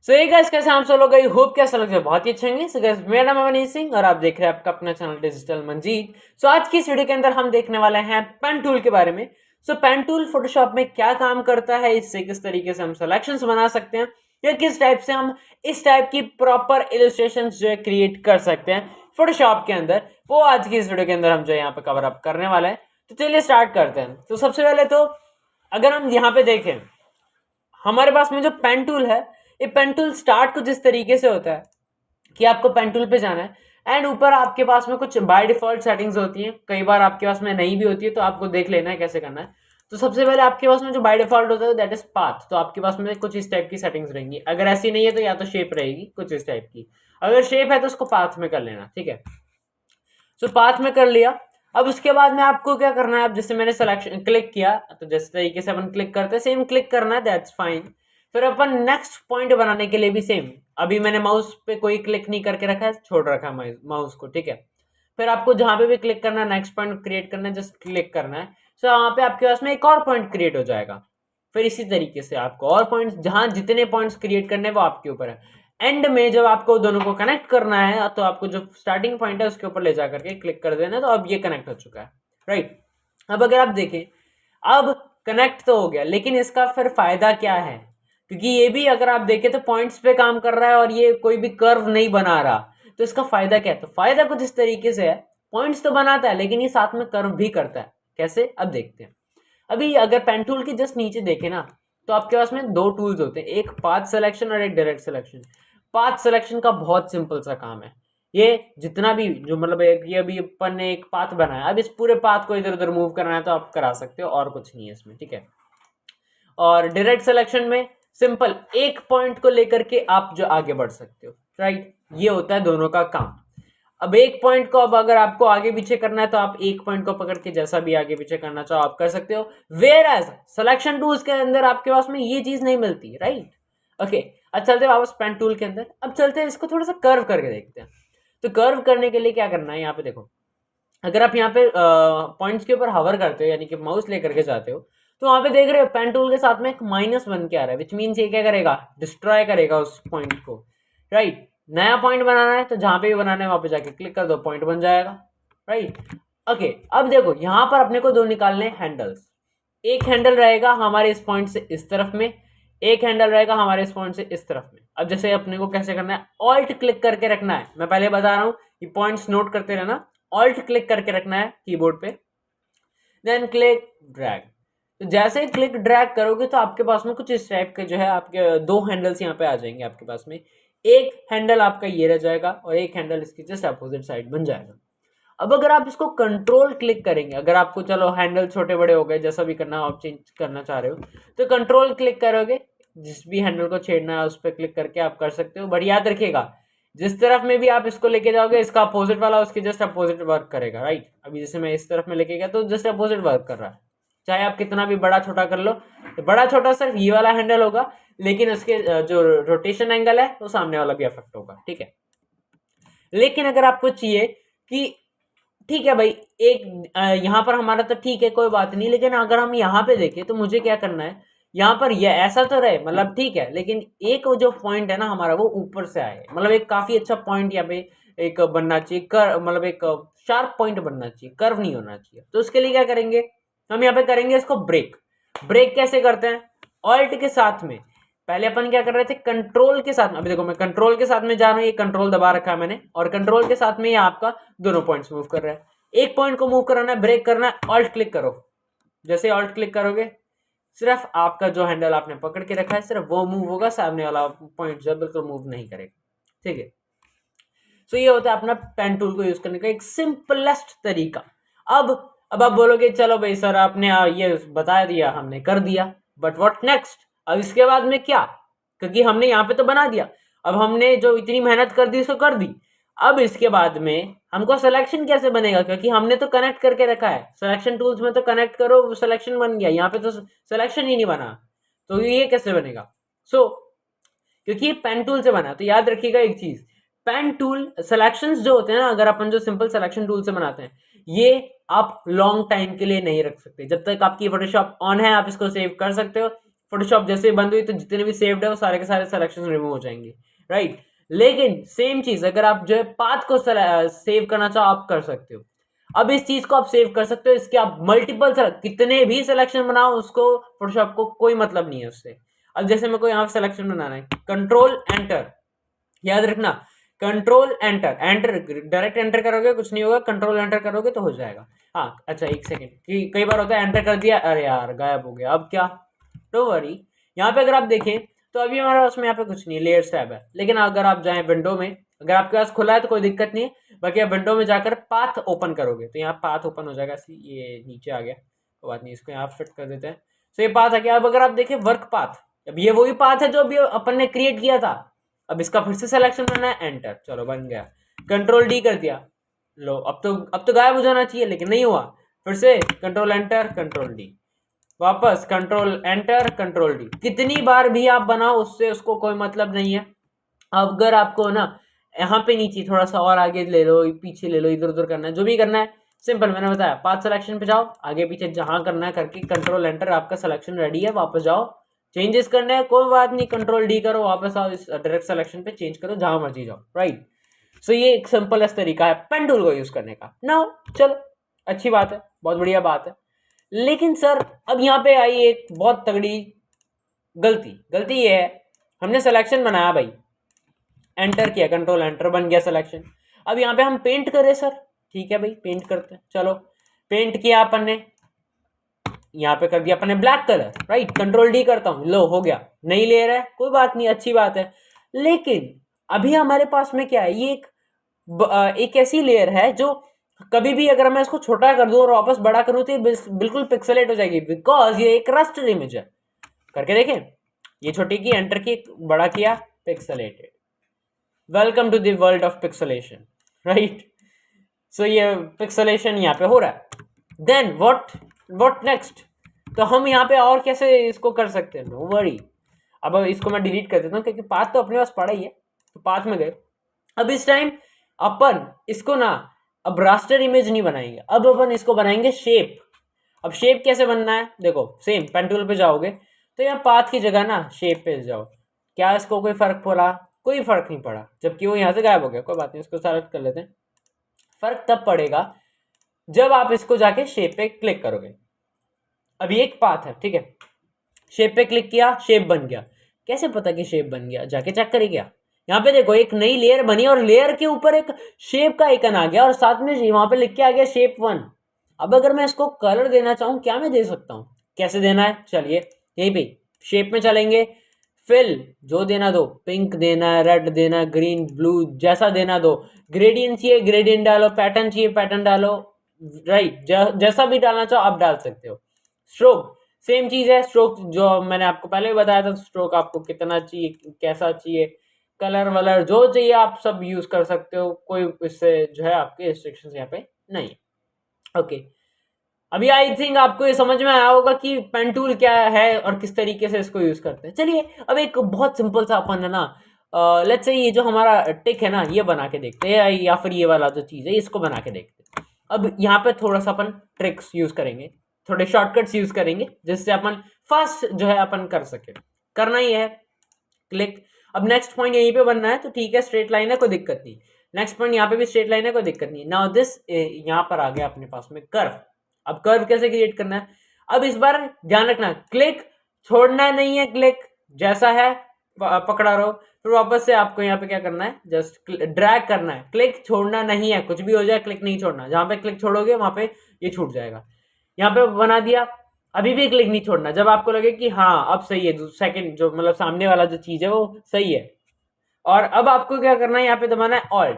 सो ये गाइस कैसे आप सब लोग गई होप कैसा लग बहुत ही अच्छे होंगे। सो गाइस मेरा नाम है मनीष सिंह और आप देख रहे हैं आपका अपना चैनल डिजिटल मंजीत। सो आज की इस वीडियो के अंदर हम देखने वाले हैं पेन टूल के बारे में। सो पेन टूल फोटोशॉप में क्या काम करता है, इससे किस तरीके से हम सिलेक्शंस बना सकते हैं या किस टाइप से हम इस टाइप की प्रॉपर इलस्ट्रेशंस जो है क्रिएट कर सकते हैं फोटोशॉप के अंदर, वो आज की इस वीडियो के अंदर हम जो यहाँ पे कवर अप करने वाले हैं। तो चलिए स्टार्ट करते हैं। तो सबसे पहले तो अगर हम यहाँ पे देखें हमारे पास में जो पेन टूल है, ये पेन टूल स्टार्ट कुछ इस तरीके से होता है कि आपको पेन टूल पे जाना है एंड ऊपर आपके पास में कुछ बाय डिफॉल्ट सेटिंग्स होती हैं, कई बार आपके पास में नहीं भी होती है तो आपको देख लेना है कैसे करना है। तो सबसे पहले आपके पास में जो बाय डिफॉल्ट होता है दैट इज पाथ, तो आपके पास में कुछ इस टाइप की सेटिंग्स रहेंगी। अगर ऐसी नहीं है तो या तो शेप रहेगी कुछ इस टाइप की, अगर शेप है तो उसको पाथ में कर लेना, ठीक है। सो पाथ में कर लिया। अब उसके बाद में आपको क्या करना है, अब जैसे मैंने सिलेक्शन क्लिक किया तो जिस तरीके से अपन क्लिक करते हैं सेम क्लिक करना है, दैट्स फाइन। फिर अपन नेक्स्ट पॉइंट बनाने के लिए भी सेम, अभी मैंने माउस पे कोई क्लिक नहीं करके रखा है, छोड़ रखा है माउस को, ठीक है। फिर आपको जहां पे भी क्लिक करना है, नेक्स्ट पॉइंट क्रिएट करना है, जस्ट क्लिक करना है। सो वहां पे आपके पास में एक और पॉइंट क्रिएट हो जाएगा। फिर इसी तरीके से आपको और पॉइंट्स, जहां जितने पॉइंट्स क्रिएट करने हैं वो आपके ऊपर है। एंड में जब आपको दोनों को कनेक्ट करना है तो आपको जो स्टार्टिंग पॉइंट है उसके ऊपर ले जा करके क्लिक कर देना, तो अब ये कनेक्ट हो चुका है, राइट। अब अगर आप देखें, अब कनेक्ट तो हो गया, लेकिन इसका फिर फायदा क्या है, क्योंकि ये भी अगर आप देखें तो पॉइंट्स पे काम कर रहा है और ये कोई भी कर्व नहीं बना रहा, तो इसका फायदा क्या है? तो फायदा कुछ इस तरीके से है, पॉइंट्स तो बनाता है लेकिन ये साथ में कर्व भी करता है। कैसे, अब देखते हैं। अभी अगर पेन टूल के जस्ट नीचे देखें ना, तो आपके पास में दो टूल्स होते हैं, एक पाथ सिलेक्शन और एक डायरेक्ट सिलेक्शन। पाथ सिलेक्शन का बहुत सिंपल सा काम है, ये जितना भी जो मतलब एक ये अभी अपन ने एक पाथ बनाया, अब इस पूरे पाथ को इधर उधर मूव करना है तो आप करा सकते हो, और कुछ नहीं है इसमें, ठीक है। और डायरेक्ट सिलेक्शन में सिंपल एक पॉइंट को लेकर के आप जो आगे बढ़ सकते हो, राइट। ये होता है दोनों का काम। अब एक पॉइंट को अब अगर आपको आगे पीछे करना है तो आप एक पॉइंट को पकड़ के जैसा भी आगे पीछे करना चाहो आप कर सकते हो। वेयर एज सिलेक्शन टूल्स के अंदर आपके पास में ये चीज नहीं मिलती, राइट। ओके, अब चलते हैं वापस पेन टूल के अंदर। अब चलते हैं इसको थोड़ा सा कर्व करके देखते हैं। तो कर्व करने के लिए क्या करना है, यहाँ पे देखो, अगर आप यहाँ पे पॉइंट्स के ऊपर हवर करते हो यानी कि माउस लेकर के जाते हो, तो वहां पे देख रहे हो पेन टूल के साथ में एक माइनस बन के आ रहा है, विच मीन्स ये क्या करेगा, डिस्ट्रॉय करेगा उस पॉइंट को, राइट। नया पॉइंट बनाना है तो जहां पे भी बनाना है वहां पे जाके क्लिक कर दो, पॉइंट बन जाएगा, राइट। ओके, अब देखो यहाँ पर अपने को दो निकालने हैंडल्स। एक हैंडल रहेगा हमारे इस पॉइंट से इस तरफ में, एक हैंडल रहेगा हमारे इस पॉइंट से इस तरफ में। अब जैसे अपने को कैसे करना है, ऑल्ट क्लिक करके रखना है, मैं पहले बता रहा हूँ कि पॉइंट्स नोट करते रहना। ऑल्ट क्लिक करके रखना है कीबोर्ड पे, देन क्लिक ड्रैग। तो जैसे ही क्लिक ड्रैग करोगे तो आपके पास में कुछ इस टाइप के जो है आपके दो हैंडल्स यहाँ पे आ जाएंगे आपके पास में। एक हैंडल आपका ये रह जाएगा और एक हैंडल इसकी जस्ट अपोजिट साइड बन जाएगा। अब अगर आप इसको कंट्रोल क्लिक करेंगे, अगर आपको चलो हैंडल छोटे बड़े हो गए, जैसा भी करना आप चेंज करना चाह रहे हो, तो कंट्रोल क्लिक करोगे, जिस भी हैंडल को छेड़ना है उस पर क्लिक करके आप कर सकते हो। बट याद रखिएगा, जिस तरफ में भी आप इसको लेके जाओगे इसका अपोजिट वाला उसके जस्ट अपोजिट वर्क करेगा, राइट। अभी जैसे मैं इस तरफ में लेके गया तो जस्ट अपोजिट वर्क कर रहा है, चाहे आप कितना भी बड़ा छोटा कर लो। तो बड़ा छोटा सिर्फ ये वाला हैंडल होगा, लेकिन उसके जो रोटेशन एंगल है वो सामने वाला भी अफेक्ट होगा, ठीक है। लेकिन अगर आपको चाहिए कि ठीक है भाई, एक यहाँ पर हमारा तो ठीक है कोई बात नहीं, लेकिन अगर हम यहाँ पे देखें तो मुझे क्या करना है, यहाँ पर ये ऐसा तो रहे, मतलब ठीक है, लेकिन एक जो पॉइंट है ना हमारा वो ऊपर से आए, मतलब एक काफी अच्छा पॉइंट यहाँ पे एक बनना चाहिए, कर मतलब एक शार्प पॉइंट बनना चाहिए, कर्व नहीं होना चाहिए। तो उसके लिए क्या करेंगे, हम यहाँ पे करेंगे इसको ब्रेक। ब्रेक कैसे करते हैं, ऑल्ट के साथ में, पहले अपन क्या कर रहे थे कंट्रोल के साथ में, अभी देखो मैं कंट्रोल के साथ में जा रहा हूँ, ये कंट्रोल दबा रखा है मैंने, और कंट्रोल के साथ में ये आपका दोनों पॉइंट्स मूव कर रहा है। एक पॉइंट को मूव कराना है, ब्रेक करना है, ऑल्ट क्लिक करो। जैसे ऑल्ट क्लिक करोगे सिर्फ आपका जो हैंडल आपने पकड़ के रखा है सिर्फ वो मूव होगा, सामने वाला पॉइंट जो बिल्कुल मूव नहीं करेगा, ठीक है। सो ये होता है अपना पेन टूल को यूज करने का एक सिंपलेस्ट तरीका। अब आप बोलोगे चलो भाई सर आपने ये बता दिया, हमने कर दिया, बट व्हाट नेक्स्ट, अब इसके बाद में क्या, क्योंकि हमने यहाँ पे तो बना दिया, अब हमने जो इतनी मेहनत कर दी सो कर दी, अब इसके बाद में हमको सिलेक्शन कैसे बनेगा, क्योंकि हमने तो कनेक्ट करके रखा है, सिलेक्शन टूल्स में तो कनेक्ट करो सिलेक्शन बन गया, यहाँ पे तो सिलेक्शन ही नहीं बना, तो ये कैसे बनेगा। सो क्योंकि ये पेन टूल से बना, तो याद रखिएगा एक चीज, पेन टूल सिलेक्शंस जो होते हैं ना, अगर अपन जो सिंपल सिलेक्शन टूल से बनाते हैं, ये आप लॉन्ग टाइम के लिए नहीं रख सकते। जब तक आपकी फोटोशॉप ऑन है आप इसको सेव कर सकते हो, फोटोशॉप जैसे बंद हुई तो जितने भी सेव्ड है वो सारे के सारे सिलेक्शन रिमूव हो जाएंगे, राइट। लेकिन सेम चीज अगर आप जो है पाथ को सेव करना चाहो आप कर सकते हो। अब इस चीज को आप सेव कर सकते हो, इसके आप मल्टीपल कितने भी सिलेक्शन बनाओ उसको फोटोशॉप को कोई मतलब नहीं है उससे। अब जैसे मेरे को यहाँ सिलेक्शन बनाना है, कंट्रोल एंटर, याद रखना control enter, enter direct enter करोगे कुछ नहीं होगा, कंट्रोल एंटर करोगे तो हो जाएगा। हाँ अच्छा एक सेकेंड, कई बार होता है एंटर कर दिया, अरे यार गायब हो गया, अब क्या, डोंट वरी। यहाँ पे अगर आप देखें तो अभी हमारे पास में यहाँ पे कुछ नहीं, लेयर्स टैब है। लेकिन अगर आप जाएं विंडो में, अगर आपके पास खुला है तो कोई दिक्कत नहीं है, बाकी आप विंडो में जाकर पाथ ओपन करोगे तो यहाँ पाथ ओपन हो जाएगा। ये नीचे आ गया, कोई बात नहीं, इसको यहाँ फिट कर देते हैं। तो ये पाथ आ गया। अब अगर आप देखें वर्क पाथ, अब ये वही पाथ है जो अभी अपन ने क्रिएट किया था। अब इसका फिर से सिलेक्शन करना है, एंटर, चलो बन गया, कंट्रोल डी कर दिया, लो अब तो गायब हो जाना चाहिए लेकिन नहीं हुआ। फिर से कंट्रोल एंटर कंट्रोल डी, वापस कंट्रोल एंटर कंट्रोल डी, कितनी बार भी आप बनाओ उससे उसको कोई मतलब नहीं है। अगर आपको ना यहाँ पे नीचे थोड़ा सा और आगे ले लो, पीछे ले लो, इधर उधर करना है, जो भी करना है सिंपल, मैंने बताया पाथ सिलेक्शन पे जाओ, आगे पीछे जहां करना है करके कंट्रोल एंटर, आपका सिलेक्शन रेडी है, वापस जाओ, चेंजेस करने हैं कोई बात नहीं, कंट्रोल डी करो, वापस आओ, इस डायरेक्ट सिलेक्शन पे चेंज करो, जहां मर्जी जाओ, राइट। सो ये एक सिंपलेस्ट तरीका है पेन टूल को यूज करने का। नाउ चलो अच्छी बात है, बहुत बढ़िया बात है। लेकिन सर अब यहाँ पे आई एक बहुत तगड़ी गलती ये है, हमने सिलेक्शन बनाया भाई, एंटर किया, कंट्रोल एंटर, बन गया सिलेक्शन। अब यहाँ पे हम पेंट करें सर, ठीक है भाई पेंट करते हैं, चलो पेंट किया अपन ने, यहाँ पे कर दिया अपन ने black colour, right, control D करता हूँ, लो हो गया, नहीं ले रहा है कोई बात नहीं, अच्छी बात है। लेकिन अभी हमारे पास में क्या है, ये एक ऐसी लेयर है जो कभी भी अगर मैं इसको छोटा कर दूं और वापस बड़ा करूं तो ये बिल्कुल पिक्सेलेट हो जाएगी, बिकॉज ये एक रस्टर इमेज है। करके देखें, ये छोटी की, एंटर की, बड़ा किया, pixelated, welcome to the world of pixelation, right. So ये पिक्सेलेशन यहाँ पे हो रहा है। देन व्हाट नेक्स्ट, तो हम यहाँ पे और कैसे इसको कर सकते हैं, नो वरी। अब इसको मैं डिलीट कर देता हूँ क्योंकि पाथ तो अपने पास पड़ा ही है, तो पाथ में गए। अब इस टाइम अपन इसको ना अब रास्टर इमेज नहीं बनाएंगे, अब अपन इसको बनाएंगे शेप। अब शेप कैसे बनना है, देखो सेम पेन टूल पे जाओगे तो यहाँ पाथ की जगह ना शेप पे जाओ। क्या इसको कोई फर्क पड़ा, कोई फर्क नहीं पड़ा, जबकि वो यहाँ से गायब हो गया, कोई बात नहीं, इसको सेलेक्ट कर लेते हैं। फर्क तब पड़ेगा जब आप इसको जाके शेप पे क्लिक करोगे। अभी एक पाथ है, ठीक है, शेप पे क्लिक किया, शेप बन गया। कैसे पता कि शेप बन गया, जाके चेक करिए। क्या यहाँ पे देखो एक नई लेयर बनी और लेयर के ऊपर एक शेप का आइकन आ गया और साथ में वहां पे लिख के आ गया शेप 1। अब अगर मैं इसको कलर देना चाहूँ, क्या मैं दे सकता हूँ, कैसे देना है, चलिए यहीं पे शेप में चलेंगे, फिल जो देना दो, पिंक देना है, रेड देना है, ग्रीन, ब्लू, जैसा देना दो, ग्रेडियंट चाहिए ग्रेडियंट डालो, पैटर्न चाहिए पैटर्न डालो, राइट, जैसा भी डालना चाहो आप डाल सकते हो। स्ट्रोक सेम चीज है, स्ट्रोक जो मैंने आपको पहले भी बताया था, स्ट्रोक आपको कितना चाहिए, कैसा चाहिए, कलर वलर जो चाहिए आप सब यूज कर सकते हो, कोई इससे जो है आपके रिस्ट्रिक्शंस यहाँ पे नहीं है। ओके, अभी आई थिंक आपको ये समझ में आया होगा कि पेन टूल क्या है और किस तरीके से इसको यूज करते हैं। चलिए अब एक बहुत सिंपल सा अपन है ना, लेट्स से ये जो हमारा टिक है ना, ये बना के देखते हैं, या फिर ये वाला जो चीज है इसको बना के देखते हैं। अब यहाँ पे थोड़ा सा अपन ट्रिक्स यूज करेंगे, थोड़े शॉर्टकट्स यूज करेंगे जिससे अपन फास्ट जो है अपन कर सके। करना ही है क्लिक। अब नेक्स्ट पॉइंट यहीं पे बनना है तो ठीक है, स्ट्रेट लाइन है कोई दिक्कत नहीं, नेक्स्ट पॉइंट यहाँ पे भी स्ट्रेट लाइन है कोई दिक्कत नहीं। नाउ दिस यहाँ पर आ गया अपने पास में कर्व। अब कर्व कैसे क्रिएट करना है, अब इस बार ध्यान रखना, क्लिक छोड़ना नहीं है, क्लिक जैसा है पकड़ा रहो, फिर वापस से आपको यहाँ पे क्या करना है, जस्ट ड्रैग करना है, क्लिक छोड़ना नहीं है, कुछ भी हो जाए क्लिक नहीं छोड़ना, जहां पे क्लिक छोड़ोगे वहां पे ये छूट जाएगा। यहाँ पे बना दिया, अभी भी क्लिक नहीं छोड़ना, जब आपको लगे कि हाँ अब सही है, सेकंड जो मतलब सामने वाला जो चीज है वो सही है। और अब आपको क्या करना है, यहाँ पे दबाना है ऑल्ट।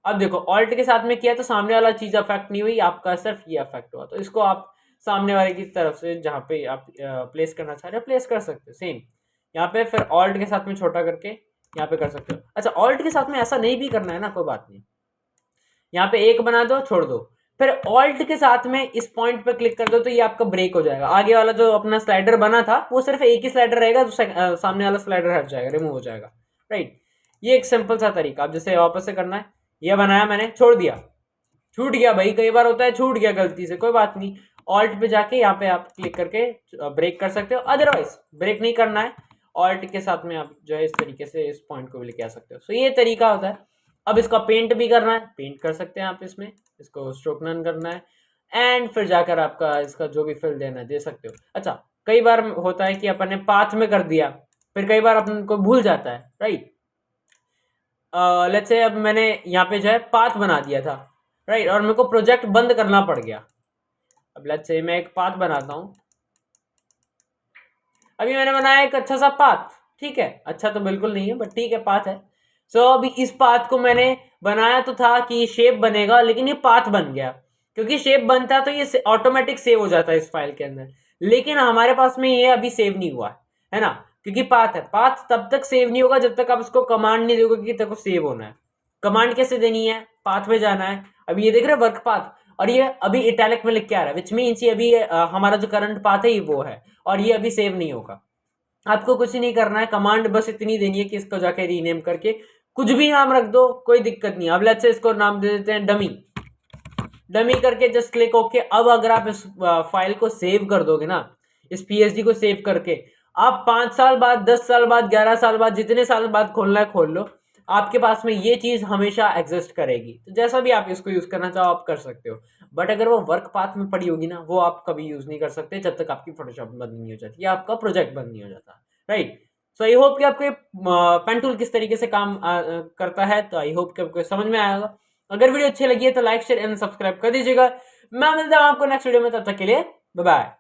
अब देखो ऑल्ट के साथ में किया तो सामने वाला चीज अफेक्ट नहीं हुई, आपका सिर्फ ये अफेक्ट हुआ, तो इसको आप सामने वाले की तरफ से जहाँ पे आप प्लेस करना चाह रहे हो प्लेस कर सकते हो। सेम यहाँ पे फिर ऑल्ट के साथ में छोटा करके यहाँ पे कर सकते हो। अच्छा ऑल्ट के साथ में ऐसा नहीं भी करना है ना, कोई बात नहीं, यहाँ पे एक बना दो छोड़ दो, फिर ऑल्ट के साथ में इस पॉइंट पे क्लिक कर दो तो ये आपका ब्रेक हो जाएगा। आगे वाला जो अपना स्लाइडर बना था वो सिर्फ एक ही स्लाइडर रहेगा, तो सामने वाला स्लाइडर हट जाएगा, रिमूव हो जाएगा, राइट। ये एक सिंपल सा तरीका। अब जैसे वापस से करना है, ये बनाया मैंने, छोड़ दिया, छूट गया भाई, कई बार होता है छूट गया गलती से, कोई बात नहीं, ऑल्ट पे जाके यहाँ पे आप क्लिक करके ब्रेक कर सकते हो, अदरवाइज ब्रेक नहीं करना है, ऑल्ट के साथ में आप जो है इस तरीके से इस पॉइंट को भी लेके आ सकते हो। सो ये तरीका होता है। अब इसका पेंट भी करना है, पेंट कर सकते हैं आप इसमें, इसको स्ट्रोक नन करना है एंड फिर जाकर आपका इसका जो भी फिल देना है दे सकते हो। अच्छा, कई बार होता है कि अपन ने पाथ में कर दिया, फिर कई बार अपन को भूल जाता है, राइट। लेट्स से अब मैंने यहाँ पे जो है पाथ बना दिया था, राइट, और मेरे को प्रोजेक्ट बंद करना पड़ गया। अब लेट्स से मैं एक पाथ बनाता हूँ। अभी मैंने बनाया एक अच्छा सा पाथ, ठीक है, अच्छा तो बिल्कुल नहीं है बट ठीक है, पाथ है। सो अभी इस पाथ को मैंने बनाया तो था कि शेप बनेगा, लेकिन ये पाथ बन गया। क्योंकि शेप बनता तो ये ऑटोमेटिक सेव हो जाता है इस फाइल के अंदर, लेकिन हमारे पास में ये अभी सेव नहीं हुआ है ना, क्योंकि पाथ है। पाथ तब तक सेव नहीं होगा जब तक आप उसको कमांड नहीं दोगे कि तेरे को सेव होना है। कमांड कैसे देनी है, पाथ में जाना है। अभी ये देख रहे वर्क पाथ, और ये अभी इटैलिक में लिख के आ रहा है, विच मीन्स ये अभी हमारा जो करंट पाथ है ये वो है, और ये अभी सेव नहीं होगा। आपको कुछ नहीं करना है, कमांड बस इतनी देनी है कि इसको जाके रीनेम करके कुछ भी नाम रख दो, कोई दिक्कत नहीं। अब लेट्स से इसको नाम दे देते हैं डमी, डमी करके जस्ट क्लिक ओके। अब अगर आप इस फाइल को सेव कर दोगे ना, इस पीएचडी को सेव करके, आप 5 साल बाद, 10 साल बाद, 11 साल बाद, जितने साल बाद खोलना है खोल लो, आपके पास में ये चीज हमेशा एग्जिस्ट करेगी। तो जैसा भी आप इसको यूज करना चाहो आप कर सकते हो, बट अगर वो वर्क पाथ में पड़ी होगी ना, वो आप कभी यूज नहीं कर सकते जब तक आपकी फोटोशॉप बंद नहीं हो जाती या आपका प्रोजेक्ट बंद नहीं हो जाता, राइट। सो आई होप कि आपको पेन टूल किस तरीके से काम करता है, तो आई होप कि आपको समझ में आएगा। अगर वीडियो अच्छी लगी है तो लाइक शेयर एंड सब्सक्राइब कर दीजिएगा। मैं मिलता हूँ आपको नेक्स्ट वीडियो में, तब तक के लिए बाय बाय।